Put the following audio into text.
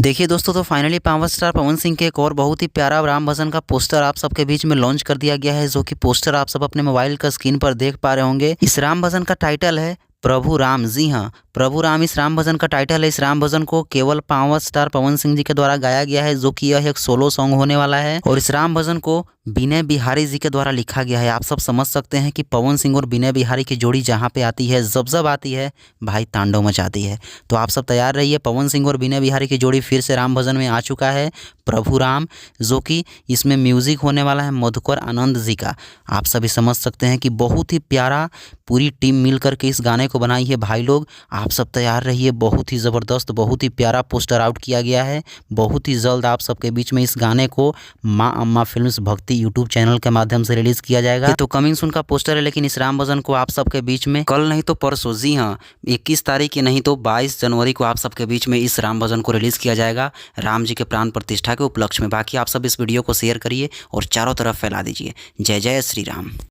देखिए दोस्तों, तो finally power star Pawan Singh के एक और बहुत ही प्यारा राम भजन का पोस्टर आप सबके बीच में लॉन्च कर दिया गया है, जो कि पोस्टर आप सब अपने मोबाइल का स्क्रीन पर देख पा रहे होंगे। इस राम भजन का टाइटल है प्रभु राम। जी हाँ, प्रभु राम इस राम भजन का टाइटल है। इस राम भजन को केवल पावर स्टार पवन सिंह जी के द्वारा गाया गया है, जो कि यह एक सोलो सॉन्ग होने वाला है। और इस राम भजन को विनय बिहारी जी के द्वारा लिखा गया है। आप सब समझ सकते हैं कि पवन सिंह और विनय बिहारी की जोड़ी जहाँ पे आती है, जब आती है, भाई तांडव मचाती है। तो आप सब तैयार रहिए, पवन सिंह और विनय बिहारी की जोड़ी फिर से राम भजन में आ चुका है, प्रभु राम, जो कि इसमें म्यूजिक होने वाला है मधुकर आनंद जी का। आप सभी समझ सकते हैं कि बहुत ही प्यारा पूरी टीम मिलकर के इस गाने को बनाई है भाई लोग। आप सब तैयार रहिए, बहुत ही ज़बरदस्त, बहुत ही प्यारा पोस्टर आउट किया गया है। बहुत ही जल्द आप सबके बीच में इस गाने को माँ अम्मा फिल्म्स भक्ति यूट्यूब चैनल के माध्यम से रिलीज़ किया जाएगा। ये तो कमिंग सून का पोस्टर है, लेकिन इस राम भजन को आप सबके बीच में कल नहीं तो परसों, जी हाँ 21 तारीख की नहीं तो 22 जनवरी को आप सबके बीच में इस राम भजन को रिलीज़ किया जाएगा, राम जी के प्राण प्रतिष्ठा के उपलक्ष्य में। बाकी आप सब इस वीडियो को शेयर करिए और चारों तरफ फैला दीजिए। जय जय श्री राम।